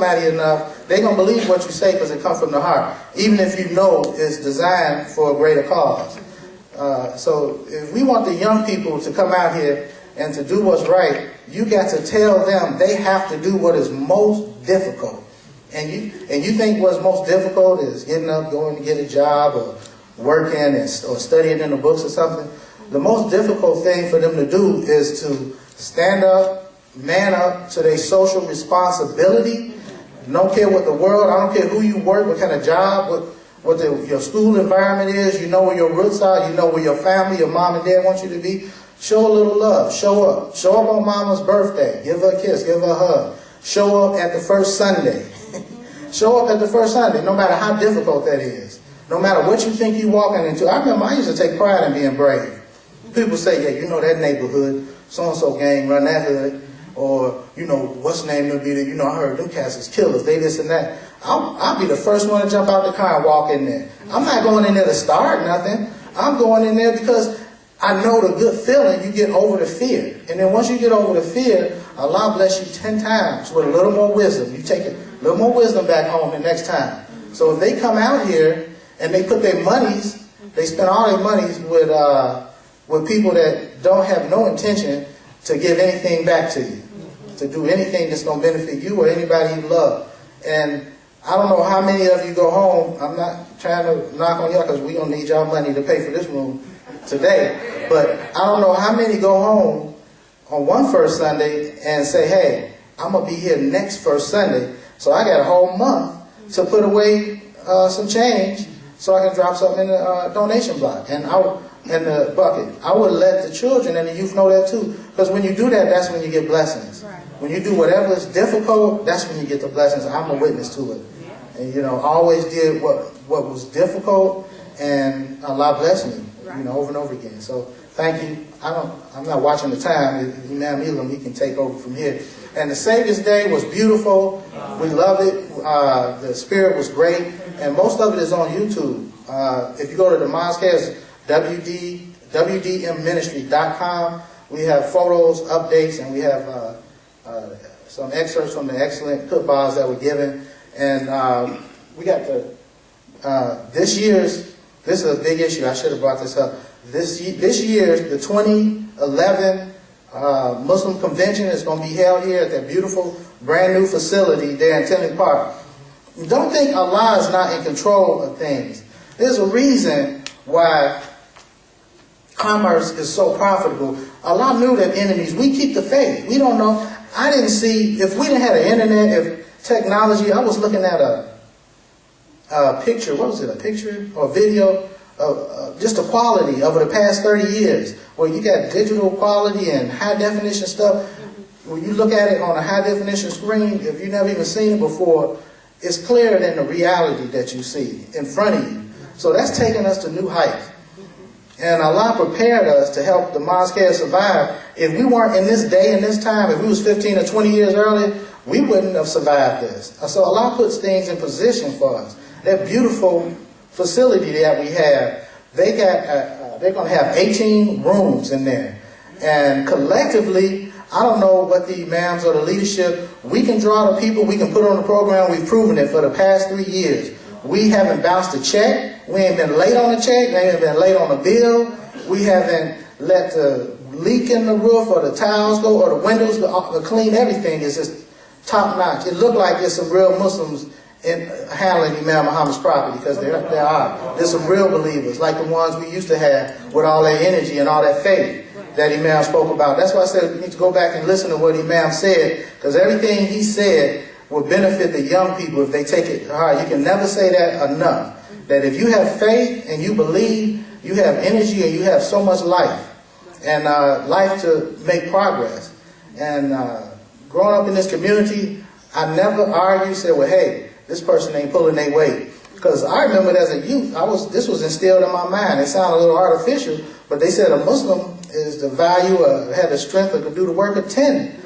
somebody enough, they're going to believe what you say because it comes from the heart, even if you know it's designed for a greater cause. So if we want the young people to come out here and to do what's right, you got to tell them they have to do what is most difficult. And you think what's most difficult is getting up, going to get a job, or working or studying in the books or something. The most difficult thing for them to do is to stand up, man up to their social responsibility. Don't care what the world, I don't care who you work, what kind of job, what your school environment is, you know where your roots are, you know where your family, your mom and dad want you to be. Show a little love, show up. Show up on mama's birthday, give her a kiss, give her a hug. Show up at the first Sunday. Show up at the first Sunday, no matter how difficult that is. No matter what you think you're walking into. I remember I used to take pride in being brave. People say, yeah, you know that neighborhood, so-and-so gang run that hood. Or, you know, what's the name of it? You know, I heard them cats is killers, they this and that. I'll be the first one to jump out the car and walk in there. I'm not going in there to start nothing. I'm going in there because I know the good feeling you get over the fear. And then once you get over the fear, Allah bless you 10 times with a little more wisdom. You take a little more wisdom back home the next time. So if they come out here and they put their monies, they spend all their monies with people that don't have no intention to give anything back to you, to do anything that's going to benefit you or anybody you love. And I don't know how many of you go home. I'm not trying to knock on y'all because we're going to need y'all money to pay for this room today. But I don't know how many go home on one first Sunday and say, hey, I'm going to be here next first Sunday. So I got a whole month to put away some change so I can drop something in the donation block and in the bucket. I would let the children and the youth know that too. Because when you do that, that's when you get blessings. Right. When you do whatever is difficult, that's when you get the blessings. I'm a witness to it. And, you know, I always did what was difficult, and Allah blessed me, you know, over and over again. So thank you. I'm not watching the time. Imam Elam, he can take over from here. And the Savior's Day was beautiful. We loved it. The spirit was great. And most of it is on YouTube. If you go to the Mosque, it's wdmministry.com. We have photos, updates, and we have some excerpts from the excellent khutbahs that were given. And we got this is a big issue. I should have brought this up. This year's, the 2011 Muslim Convention is going to be held here at that beautiful brand new facility there in Tinley Park. Don't think Allah is not in control of things. There's a reason why commerce is so profitable. Allah knew that enemies, we keep the faith. We don't know. I didn't see, if we didn't have the internet, if technology, I was looking at a picture, what was it, a picture or video of just the quality over the past 30 years, where you got digital quality and high definition stuff. When you look at it on a high definition screen, if you've never even seen it before, it's clearer than the reality that you see in front of you. So that's taking us to new heights. And Allah prepared us to help the mosque survive. If we weren't in this day and this time, if we was 15 or 20 years earlier, we wouldn't have survived this. So Allah puts things in position for us. That beautiful facility that we have, they're going to have 18 rooms in there. And collectively, I don't know what the imams or the leadership, we can draw the people, we can put on the program. We've proven it for the past 3 years. We haven't bounced a check. We ain't been late on a check. We ain't been late on a bill. We haven't let the leak in the roof or the tiles go or the windows go clean. Everything is just top notch. It looked like there's some real Muslims in handling Imam Muhammad's property, because there are. There's some real believers, like the ones we used to have with all that energy and all that faith that Imam spoke about. That's why I said we need to go back and listen to what Imam said, because everything he said will benefit the young people if they take it to heart. You can never say that enough. That if you have faith and you believe, you have energy and you have so much life, and life to make progress. And growing up in this community, I never argued, said, well, hey, this person ain't pulling their weight. Because I remember as a youth, this was instilled in my mind. It sounded a little artificial, but they said a Muslim is the value or had the strength or could do the work of 10.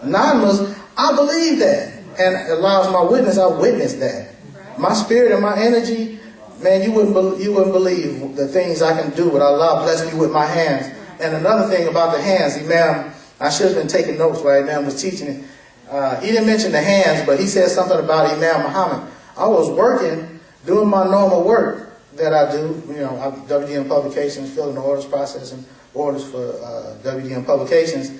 Non-Muslim, I believe that. And allows my witness, I witnessed that. My spirit and my energy, man, you wouldn't believe the things I can do with Allah bless me with my hands. And another thing about the hands, Imam, I should have been taking notes while Imam was teaching it. he didn't mention the hands, but he said something about Imam Muhammad. I was working, doing my normal work that I do, you know, WDM Publications, filling the orders, processing orders for WDM Publications.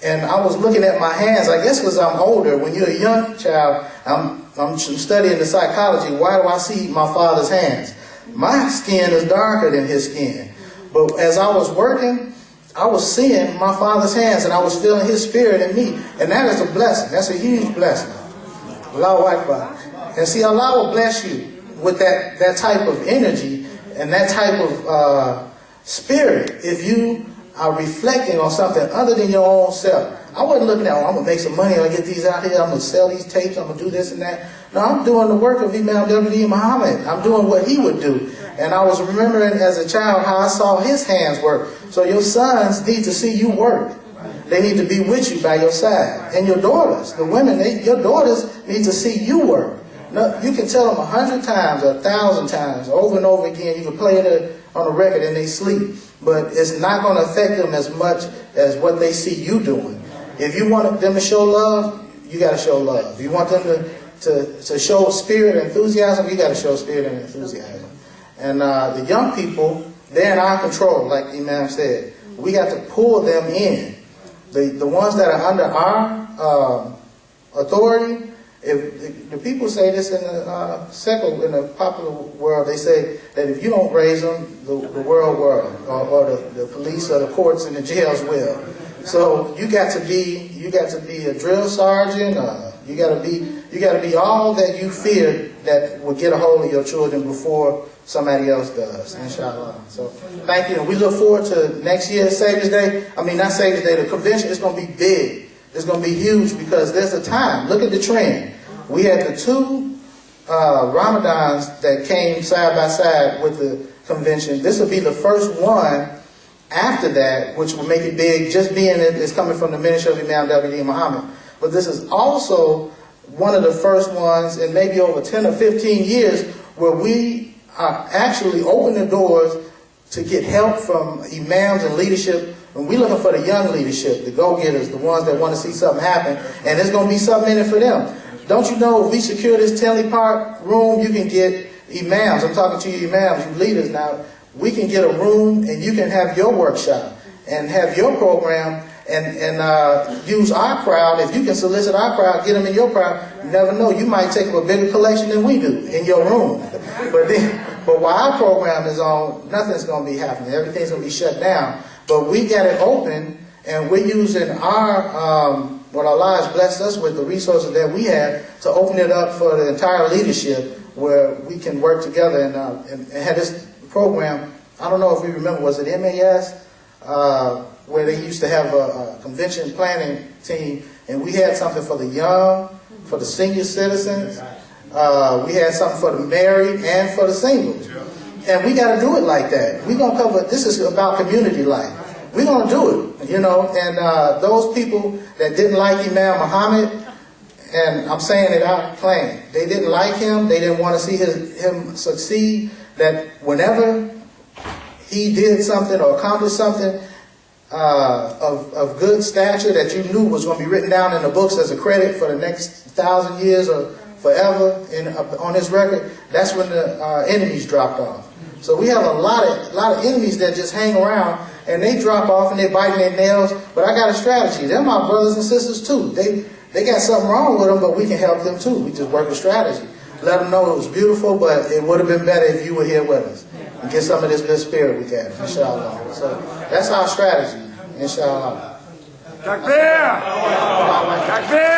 And I was looking at my hands, I guess because I'm older. When you're a young child, I'm studying the psychology. Why do I see my father's hands? My skin is darker than his skin. But as I was working, I was seeing my father's hands, and I was feeling his spirit in me. And that is a blessing. That's a huge blessing. Allahu Akbar. And see, Allah will bless you with that type of energy and that type of spirit if you are reflecting on something other than your own self. I wasn't looking at, oh, I'm going to make some money, I'll get these out here, I'm going to sell these tapes, I'm going to do this and that. No, I'm doing the work of Imam W.D. Muhammad. I'm doing what he would do. And I was remembering as a child how I saw his hands work. So your sons need to see you work. They need to be with you by your side. And your daughters, the women, your daughters need to see you work. No, you can tell them 100 times, 1,000 times, over and over again. You can play it on a record and they sleep. But it's not going to affect them as much as what they see you doing. If you want them to show love, you got to show love. If you want them to show spirit and enthusiasm, you got to show spirit and enthusiasm. And the young people, they're in our control, like the Imam said. We got to pull them in. The ones that are under our authority, if the people say this in the popular world, they say that if you don't raise them, the world will, or the police or the courts and the jails will. So you got to be a drill sergeant. You got to be all that you fear that will get a hold of your children before somebody else does, inshallah. So thank you. And we look forward to next year's Savior's Day. I mean, not Savior's Day, the convention is going to be big. It's going to be huge because there's a time. Look at the trend. We had the two Ramadans that came side by side with the convention. This will be the first one after that, which will make it big, just being it's coming from the ministry of Imam W.D. Muhammad. But this is also one of the first ones in maybe over 10 or 15 years where we are actually opening the doors to get help from imams and leadership. And we're looking for the young leadership, the go-getters, the ones that want to see something happen. And there's going to be something in it for them. Don't you know if we secure this Tinley Park room, you can get imams. I'm talking to you imams, you leaders now. We can get a room and you can have your workshop and have your program and use our crowd. If you can solicit our crowd, get them in your crowd, you never know. You might take up a bigger collection than we do in your room. But while our program is on, nothing's going to be happening. Everything's going to be shut down. But we got it open and we're using our what Allah has blessed us with, the resources that we have, to open it up for the entire leadership where we can work together and have this program. I don't know if you remember, was it MAS? Where they used to have a convention planning team, and we had something for the young, for the senior citizens. We had something for the married and for the singles. And we got to do it like that. We're going to cover, this is about community life. We're going to do it, you know, and those people that didn't like Imam Muhammad, and I'm saying it out plain, they didn't like him, they didn't want to see him succeed, that whenever he did something or accomplished something of good stature that you knew was going to be written down in the books as a credit for the next 1,000 years or forever on his record, that's when the enemies dropped off. So we have a lot of enemies that just hang around and they drop off and they're biting their nails. But I got a strategy. They're my brothers and sisters too. They got something wrong with them, but we can help them too. We just work a strategy. Let them know it was beautiful, but it would have been better if you were here with us and get some of this good spirit we got, inshallah. So that's our strategy, inshallah. Takbir! Takbir!